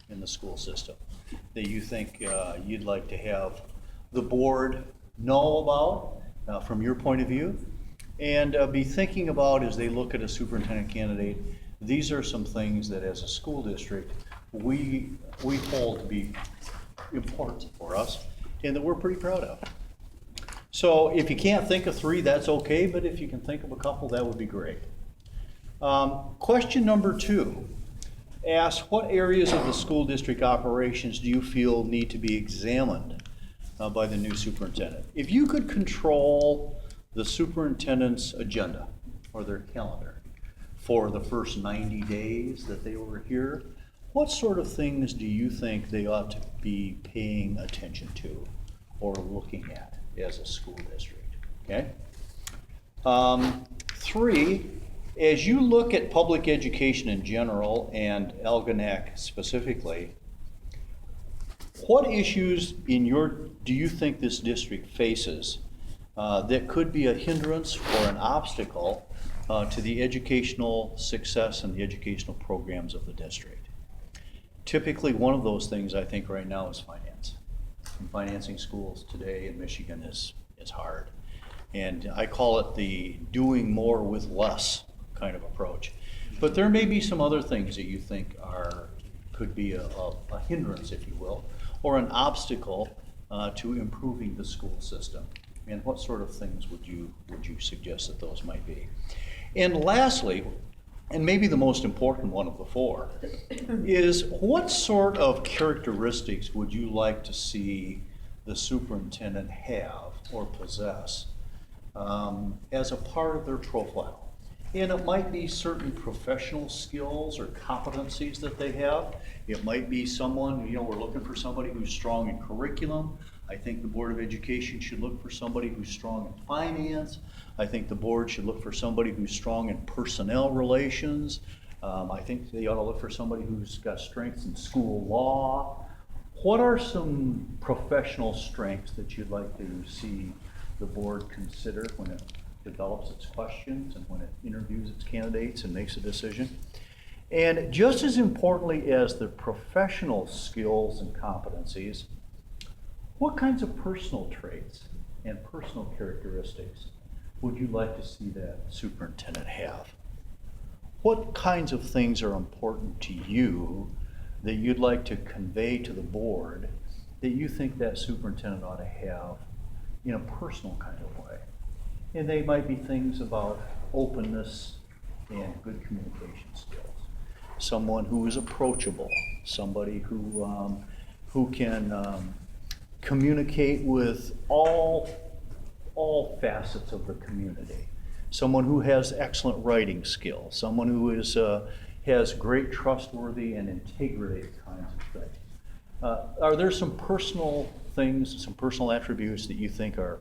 in the school system that you think you'd like to have the board know about from your point of view, and be thinking about as they look at a superintendent candidate. These are some things that as a school district we hold to be important for us and that we're pretty proud of. So if you can't think of three, that's okay, but if you can think of a couple, that would be great. Question number 2 asks, what areas of the school district operations do you feel need to be examined by the new superintendent? If you could control the superintendent's agenda or their calendar for the first 90 days that they were here, what sort of things do you think they ought to be paying attention to or looking at as a school district? Okay. 3, as you look at public education in general and Algonac specifically, what issues do you think this district faces that could be a hindrance or an obstacle to the educational success and the educational programs of the district? Typically, one of those things I think right now is finance. And financing schools today in Michigan is hard. And I call it the doing more with less kind of approach. But there may be some other things that you think could be a hindrance, if you will, or an obstacle to improving the school system. And what sort of things would you suggest that those might be? And lastly, and maybe the most important one of the 4, is what sort of characteristics would you like to see the superintendent have or possess as a part of their profile? And it might be certain professional skills or competencies that they have. It might be someone, we're looking for somebody who's strong in curriculum. I think the Board of Education should look for somebody who's strong in finance. I think the board should look for somebody who's strong in personnel relations. I think they ought to look for somebody who's got strengths in school law. What are some professional strengths that you'd like to see the board consider when it develops its questions and when it interviews its candidates and makes a decision? And just as importantly as the professional skills and competencies, what kinds of personal traits and personal characteristics would you like to see that superintendent have? What kinds of things are important to you that you'd like to convey to the board that you think that superintendent ought to have in a personal kind of way? And they might be things about openness and good communication skills. Someone who is approachable, somebody who can communicate with all facets of the community. Someone who has excellent writing skills. Someone who has great trustworthy and integrity kinds of things. Are there some personal things, some personal attributes that you think are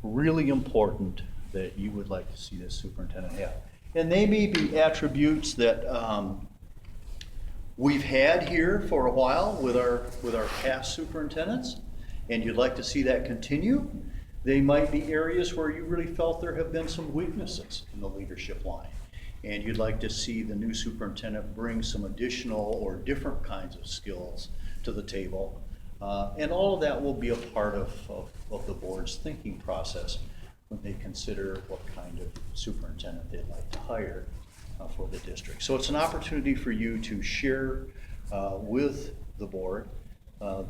really important that you would like to see this superintendent have? And they may be attributes that we've had here for a while with our past superintendents, and you'd like to see that continue. They might be areas where you really felt there have been some weaknesses in the leadership line, and you'd like to see the new superintendent bring some additional or different kinds of skills to the table. And all of that will be a part of the board's thinking process when they consider what kind of superintendent they'd like to hire for the district. So it's an opportunity for you to share with the board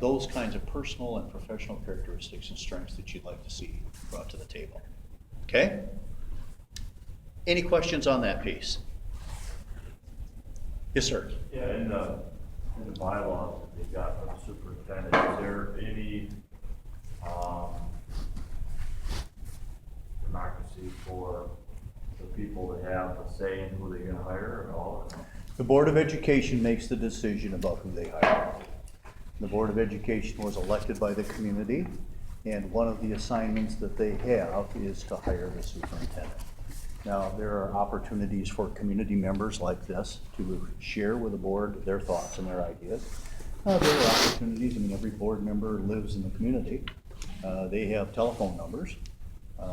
those kinds of personal and professional characteristics and strengths that you'd like to see brought to the table. Okay? Any questions on that piece? Yes, sir. Yeah, in the bylaws that they've got for the superintendent, is there any democracy for the people to have a say in who they're going to hire at all? The Board of Education makes the decision about who they hire. The Board of Education was elected by the community, and one of the assignments that they have is to hire the superintendent. Now, there are opportunities for community members like this to share with the board their thoughts and their ideas. There are opportunities, every board member lives in the community. They have telephone numbers.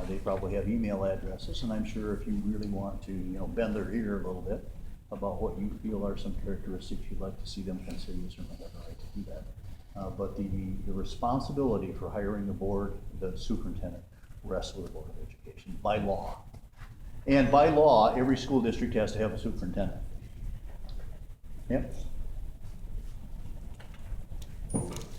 They probably have email addresses, and I'm sure if you really want to, bend their ear a little bit, about what you feel are some characteristics you'd like to see them consider. You certainly have the right to do that. But the responsibility for hiring the board, the superintendent, rests with the Board of Education by law. And by law, every school district has to have a superintendent. Yep.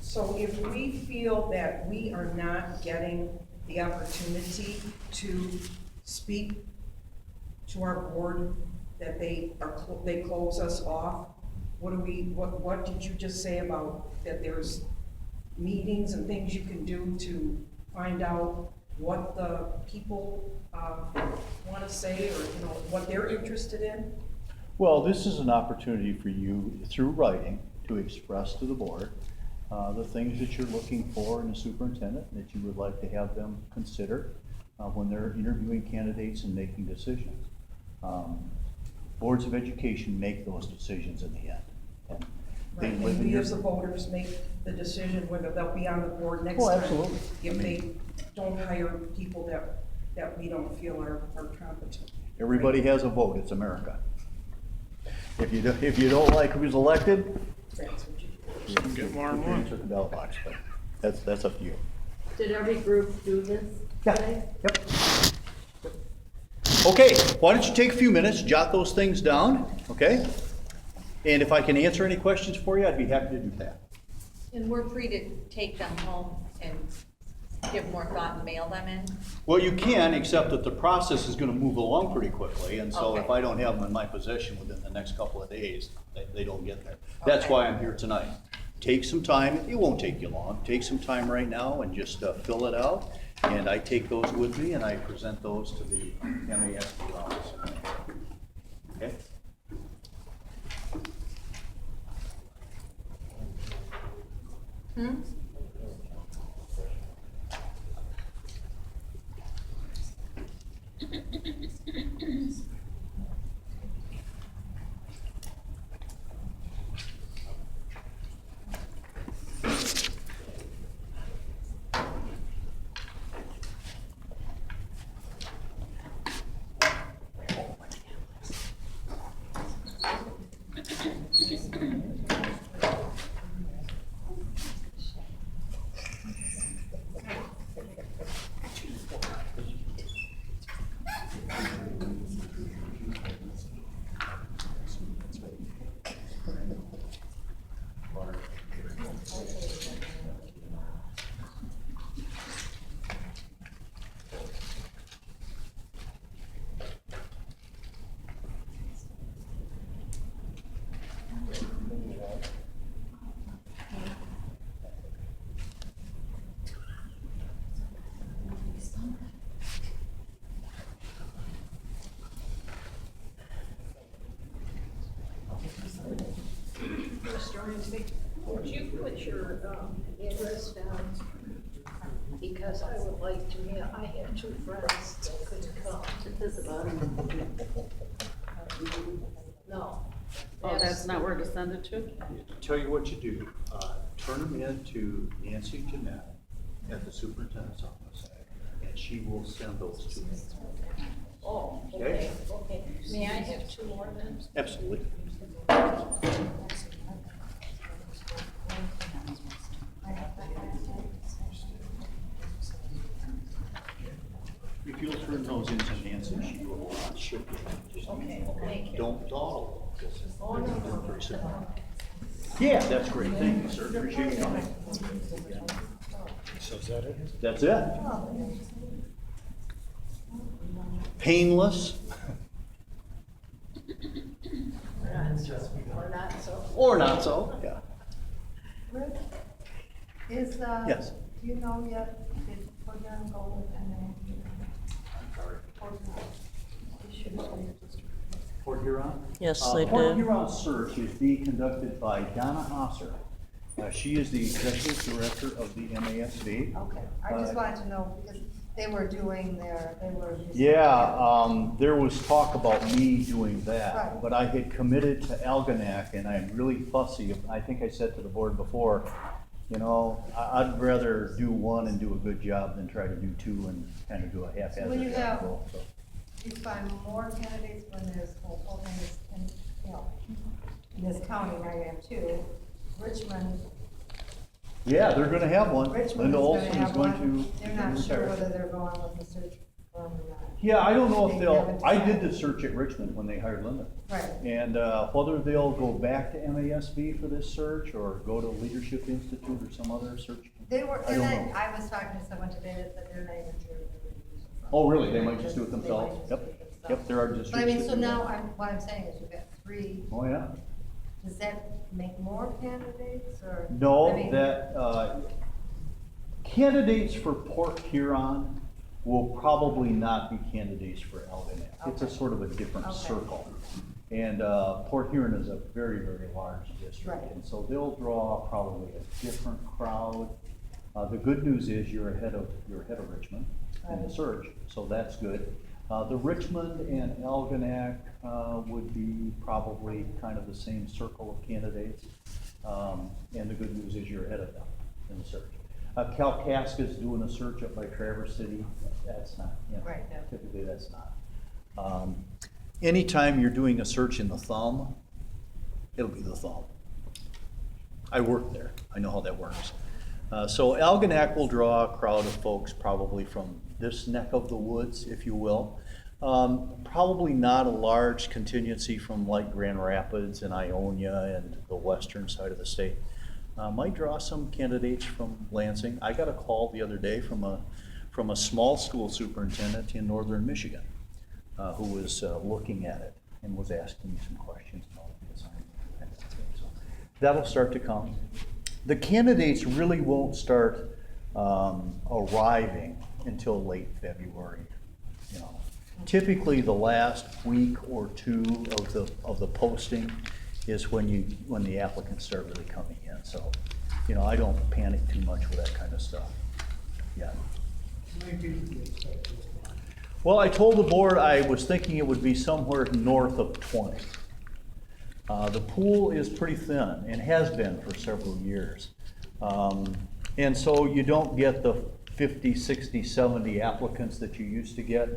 So if we feel that we are not getting the opportunity to speak to our board, that they close us off, what did you just say about that there's meetings and things you can do to find out what the people want to say, or what they're interested in? Well, this is an opportunity for you, through writing, to express to the board the things that you're looking for in a superintendent, that you would like to have them consider when they're interviewing candidates and making decisions. Boards of education make those decisions in the end. And they Right, live and in we your- as the voters make the decision whether they'll be on the board next Oh, time. absolutely. If they don't hire people that we don't feel are competent. Everybody has a vote, it's America. If you don't like who's elected, That's what you do. you Get more and can more. answer the ballot box, but that's up to you. Did every group do this today? Yep. Okay, why don't you take a few minutes, jot those things down, okay? And if I can answer any questions for you, I'd be happy to do that. And we're free to take them home and give more thought and mail them in? Well, you can, except that the process is gonna move along pretty quickly, and so if Okay. I don't have them in my possession within the next couple of days, they don't get there. That's Okay. why I'm here tonight. Take some time, it won't take you long, take some time right now and just fill it out, and I take those with me and I present those to the MASB office. Okay? Hmm? Mr. Ramsey, would you put your address down? Because I would like to, I have two friends that could come. This is about it. No. Oh, that's not where to send it to? Tell you what you do, turn them in to Nancy Jeanette at the superintendent's office, and she will send those to me. Oh, Okay. okay. May I have two more then? Absolutely. If you'll turn those into Nancy, she will ship them. Okay, thank you. Don't dawdle. Oh, no. Yeah, that's great, thank you, sir, appreciate you coming. So is that it? That's it. Painless, Or not so. or not so, yeah. Rick, is, Yes. do you know yet, did Putnam go with NA? Port Huron? Yes, they Port did. Huron search is being conducted by Donna Hosser. She is the executive director of the MASB. Okay, I just wanted to know, because they were doing they were. Yeah, there was talk about me doing that, Right. but I had committed to Algonac, and I'm really fussy. I think I said to the board before, you know, I'd rather do one and do a good job than try to do two and kind of do a haphazard Will you job. have- So, You find more candidates when there's openings in you know, in this county where I am too, Richmond, Yeah, they're gonna have one. Richmond Linda is Olson gonna is have going one. to. They're not sure retire. whether they're going with the search firm or not. Yeah, I don't know if They they'll, haven't I did decided. the search at Richmond when they hired Linda. Right. And whether they'll go back to MASB for this search or go to Leadership Institute or some other search. They were, I and don't then know. I was talking to someone today that said they're not even sure. if they're gonna use it. Oh, really? They might just do it They might themselves? just Yep. do it themselves. Yep, there are districts. But I mean, that so do now that. what I'm saying is you've got three, Oh, yeah. does that make more candidates or? No, I mean, that, candidates for Port Huron will probably not be candidates for Algonac. It's a Okay. sort of a different Okay. circle. And Port Huron is a very, very large district. Right. And so they'll draw probably a different crowd. The good news is you're ahead of Richmond in the Right. search, so that's good. The Richmond and Algonac would be probably kind of the same circle of candidates. And the good news is you're ahead of them in the search. Kalkaska's doing a search up by Traverse City. That's not, you know, Right, no. typically that's not. Anytime you're doing a search in the Thumb, it'll be the Thumb. I worked there. I know how that works. So Algonac will draw a crowd of folks probably from this neck of the woods, if you will. Probably not a large contingency from like Grand Rapids and Ionia and the western side of the state. Might draw some candidates from Lansing. I got a call the other day from a small school superintendent in northern Michigan who was looking at it and was asking me some questions about the assignment. So that'll start to come. The candidates really won't start arriving until late February. You know, typically the last week or two of the posting is when the applicants start really coming in. So, you know, I don't panic too much with that kind of stuff. Yeah. How many people do you expect to apply? Well, I told the board I was thinking it would be somewhere north of 20. The pool is pretty thin and has been for several years. And so you don't get the 50, 60, 70 applicants that you used to get.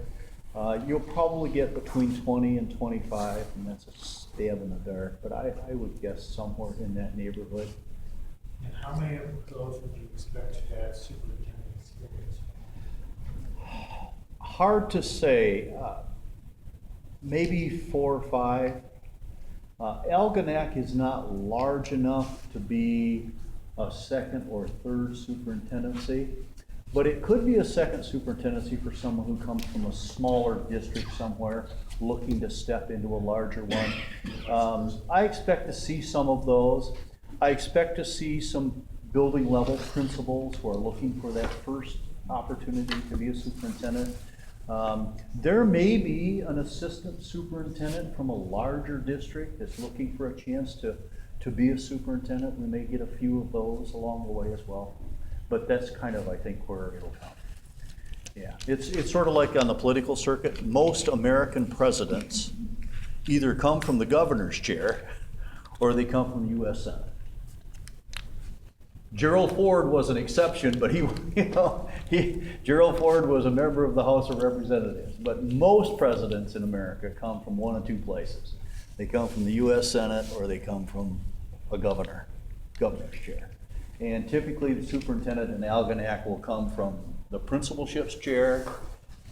You'll probably get between 20 and 25, and that's a stab in the dark, but I would guess somewhere in that neighborhood. And how many of those would you expect to have superintendent experience? Hard to say, maybe 4 or 5. Algonac is not large enough to be a second or third superintendency, but it could be a second superintendency for someone who comes from a smaller district somewhere looking to step into a larger one. I expect to see some of those. I expect to see some building level principals who are looking for that first opportunity to be a superintendent. There may be an assistant superintendent from a larger district that's looking for a chance to be a superintendent. We may get a few of those along the way as well. But that's kind of, I think, where it'll come. Yeah, it's sort of like on the political circuit. Most American presidents either come from the governor's chair or they come from the U.S. Senate. Gerald Ford was an exception, but Gerald Ford was a member of the House of Representatives. But most presidents in America come from one of two places. They come from the U.S. Senate or they come from a governor's chair. And typically the superintendent in Algonac will come from the principalship's chair,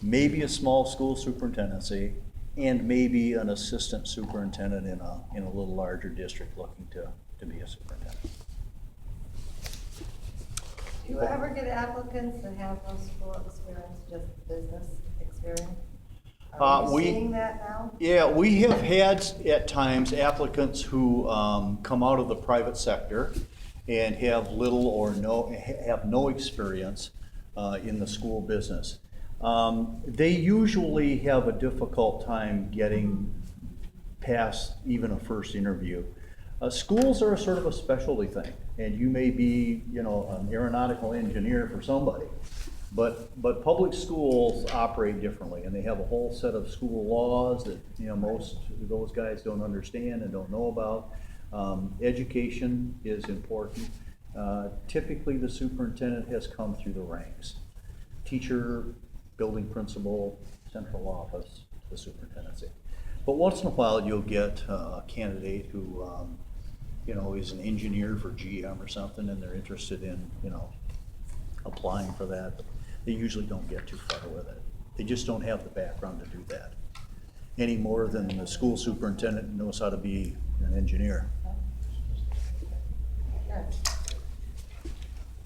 maybe a small school superintendency, and maybe an assistant superintendent in a little larger district looking to be a superintendent. Do you ever get applicants that have no school experience, just business experience? Are you we- seeing that now? Yeah, we have had at times applicants who come out of the private sector and have little or no experience in the school business. They usually have a difficult time getting past even a first interview. Schools are a sort of a specialty thing, and you may be, an aeronautical engineer for somebody. But public schools operate differently, and they have a whole set of school laws that, most of those guys don't understand and don't know about. Education is important. Typically, the superintendent has come through the ranks. Teacher, building principal, central office, the superintendency. But once in a while, you'll get a candidate who, you know, is an engineer for GM or something, and they're interested in, you know, applying for that. They usually don't get too far with it. They just don't have the background to do that, any more than the school superintendent knows how to be an engineer.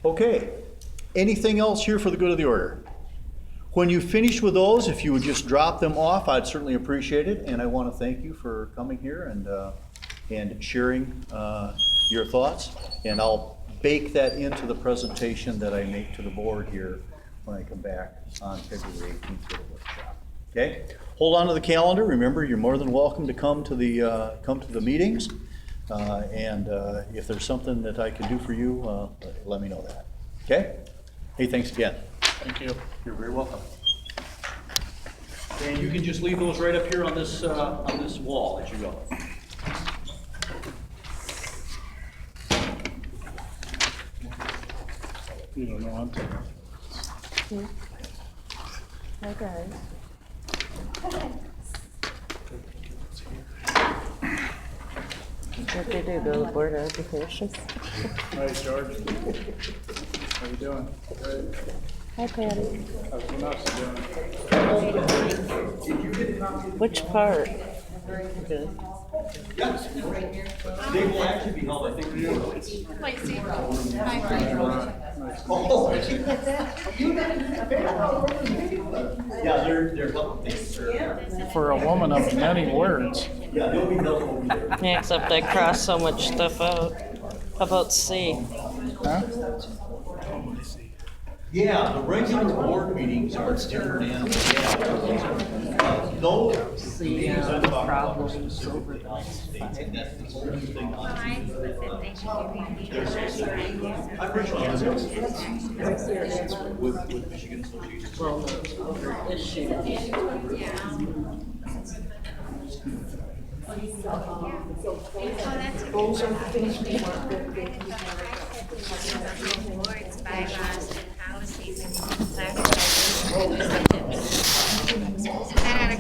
Okay, anything else here for the good of the order? When you finish with those, if you would just drop them off, I'd certainly appreciate it, and I want to thank you for coming here and sharing your thoughts, and I'll bake that into the presentation that I make to the board here when I come back on February 18th for the workshop. Okay? Hold on to the calendar. Remember, you're more than welcome to come to the meetings. And if there's something that I can do for you, let me know that. Okay? Hey, thanks again. Thank you. You're very welcome. And you can just leave those right up here on this wall as you go. You don't know, I'm taking. Okay. What they do, go to Board of Education? Hi, George. How you doing? Good. Hi, Patty. How's Vanessa doing? Which part? Good. Yes. They will actually be held, I think. Lacey. Yeah, they're helping. For a woman of many words. Yeah, they'll be held over there. Yeah, except I crossed so much stuff out. How about C? Huh? Yeah, the regular board meetings are different animals. Those meetings I'm talking about are specifically on the states, and that's the only thing on. I'm Richard. With Michigan Association. Those are the things we want.